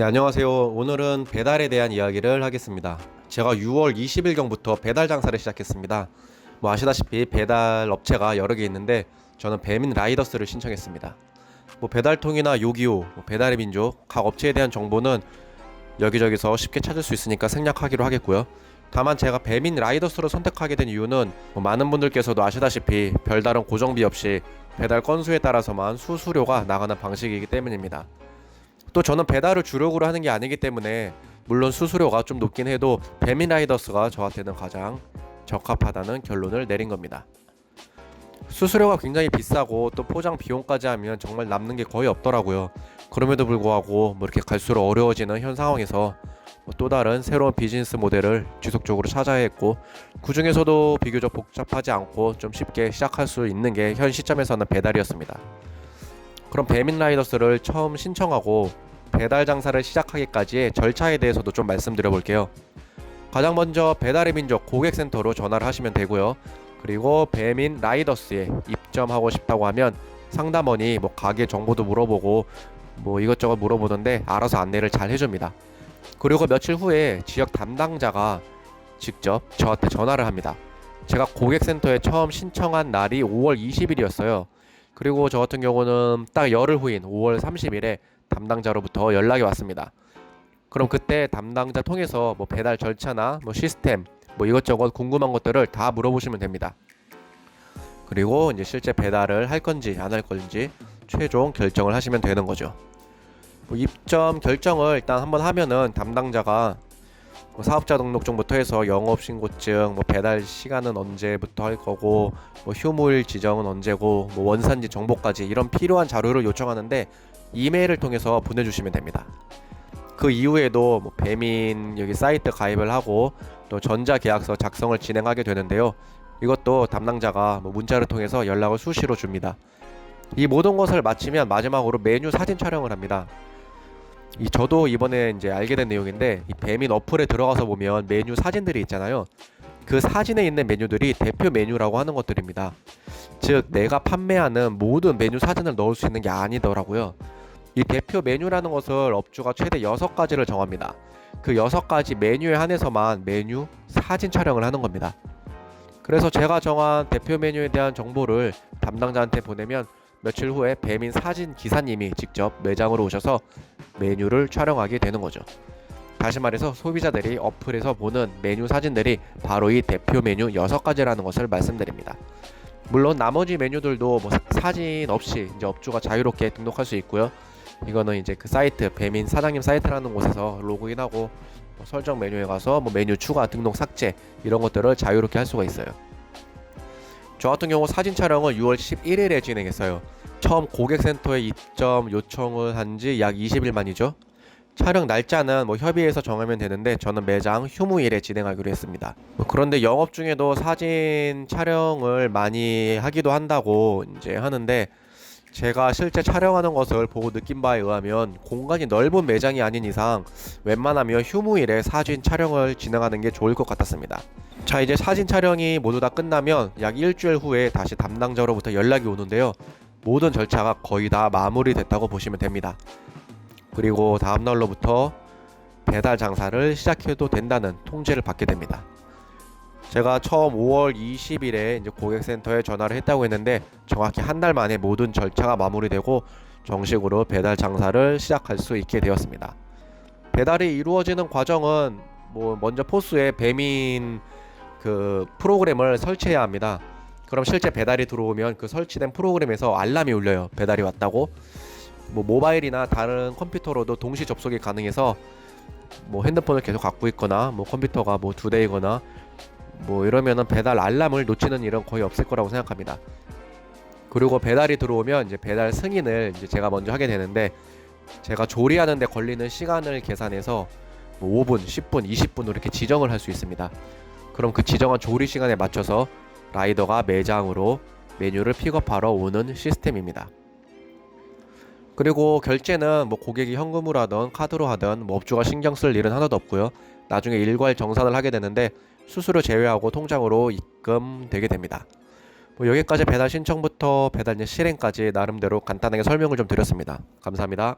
네, 안녕하세요. 오늘은 배달에 대한 이야기를 하겠습니다. 제가 6월 20일경부터 배달 장사를 시작했습니다. 아시다시피 배달 업체가 여러 개 있는데 저는 배민 라이더스를 신청했습니다. 배달통이나 요기요, 배달의 민족 각 업체에 대한 정보는 여기저기서 쉽게 찾을 수 있으니까 생략하기로 하겠고요. 다만 제가 배민 라이더스를 선택하게 된 이유는 많은 분들께서도 아시다시피 별다른 고정비 없이 배달 건수에 따라서만 수수료가 나가는 방식이기 때문입니다. 또 저는 배달을 주력으로 하는 게 아니기 때문에 물론 수수료가 좀 높긴 해도 배민 라이더스가 저한테는 가장 적합하다는 결론을 내린 겁니다. 수수료가 굉장히 비싸고 또 포장 비용까지 하면 정말 남는 게 거의 없더라고요. 그럼에도 불구하고 이렇게 갈수록 어려워지는 현 상황에서 또 다른 새로운 비즈니스 모델을 지속적으로 찾아야 했고, 그 중에서도 비교적 복잡하지 않고 좀 쉽게 시작할 수 있는 게 현 시점에서는 배달이었습니다. 그럼 배민 라이더스를 처음 신청하고 배달 장사를 시작하기까지의 절차에 대해서도 좀 말씀드려 볼게요. 가장 먼저 배달의 민족 고객센터로 전화를 하시면 되고요. 그리고 배민 라이더스에 입점하고 싶다고 하면 상담원이 가게 정보도 물어보고 이것저것 물어보는데 알아서 안내를 잘 해줍니다. 그리고 며칠 후에 지역 담당자가 직접 저한테 전화를 합니다. 제가 고객센터에 처음 신청한 날이 5월 20일이었어요. 그리고 저 같은 경우는 딱 열흘 후인 5월 30일에 담당자로부터 연락이 왔습니다. 그럼 그때 담당자 통해서 배달 절차나 시스템 이것저것 궁금한 것들을 다 물어보시면 됩니다. 그리고 이제 실제 배달을 할 건지 안 할 건지 최종 결정을 하시면 되는 거죠. 입점 결정을 일단 한번 하면은 담당자가 사업자 등록증부터 해서 영업신고증, 배달 시간은 언제부터 할 거고, 휴무일 지정은 언제고, 원산지 정보까지 이런 필요한 자료를 요청하는데 이메일을 통해서 보내주시면 됩니다. 그 이후에도 배민 여기 사이트 가입을 하고 또 전자계약서 작성을 진행하게 되는데요. 이것도 담당자가 문자를 통해서 연락을 수시로 줍니다. 이 모든 것을 마치면 마지막으로 메뉴 사진 촬영을 합니다. 저도 이번에 이제 알게 된 내용인데, 이 배민 어플에 들어가서 보면 메뉴 사진들이 있잖아요. 그 사진에 있는 메뉴들이 대표 메뉴라고 하는 것들입니다. 즉 내가 판매하는 모든 메뉴 사진을 넣을 수 있는 게 아니더라고요. 이 대표 메뉴라는 것을 업주가 최대 6가지를 정합니다. 그 6가지 메뉴에 한해서만 메뉴 사진 촬영을 하는 겁니다. 그래서 제가 정한 대표 메뉴에 대한 정보를 담당자한테 보내면 며칠 후에 배민 사진 기사님이 직접 매장으로 오셔서 메뉴를 촬영하게 되는 거죠. 다시 말해서 소비자들이 어플에서 보는 메뉴 사진들이 바로 이 대표 메뉴 6가지라는 것을 말씀드립니다. 물론 나머지 메뉴들도 사진 없이 이제 업주가 자유롭게 등록할 수 있고요. 이거는 이제 그 사이트 배민 사장님 사이트라는 곳에서 로그인하고 설정 메뉴에 가서 메뉴 추가, 등록, 삭제 이런 것들을 자유롭게 할 수가 있어요. 저 같은 경우 사진 촬영을 6월 11일에 진행했어요. 처음 고객센터에 입점 요청을 한 지 약 20일 만이죠. 촬영 날짜는 협의해서 정하면 되는데 저는 매장 휴무일에 진행하기로 했습니다. 그런데 영업 중에도 사진 촬영을 많이 하기도 한다고 이제 하는데, 제가 실제 촬영하는 것을 보고 느낀 바에 의하면 공간이 넓은 매장이 아닌 이상 웬만하면 휴무일에 사진 촬영을 진행하는 게 좋을 것 같았습니다. 자, 이제 사진 촬영이 모두 다 끝나면 약 일주일 후에 다시 담당자로부터 연락이 오는데요. 모든 절차가 거의 다 마무리됐다고 보시면 됩니다. 그리고 다음날로부터 배달 장사를 시작해도 된다는 통지를 받게 됩니다. 제가 처음 5월 20일에 이제 고객센터에 전화를 했다고 했는데 정확히 한 달 만에 모든 절차가 마무리되고 정식으로 배달 장사를 시작할 수 있게 되었습니다. 배달이 이루어지는 과정은 먼저 포스에 배민 그 프로그램을 설치해야 합니다. 그럼 실제 배달이 들어오면 그 설치된 프로그램에서 알람이 울려요. 배달이 왔다고. 모바일이나 다른 컴퓨터로도 동시 접속이 가능해서 핸드폰을 계속 갖고 있거나 컴퓨터가 2대이거나 이러면은 배달 알람을 놓치는 일은 거의 없을 거라고 생각합니다. 그리고 배달이 들어오면 이제 배달 승인을 이제 제가 먼저 하게 되는데, 제가 조리하는 데 걸리는 시간을 계산해서 5분, 10분, 20분으로 이렇게 지정을 할 수 있습니다. 그럼 그 지정한 조리 시간에 맞춰서 라이더가 매장으로 메뉴를 픽업하러 오는 시스템입니다. 그리고 결제는 고객이 현금으로 하든 카드로 하든 업주가 신경 쓸 일은 하나도 없고요. 나중에 일괄 정산을 하게 되는데 수수료 제외하고 통장으로 입금되게 됩니다. 여기까지 배달 신청부터 배달 실행까지 나름대로 간단하게 설명을 좀 드렸습니다. 감사합니다.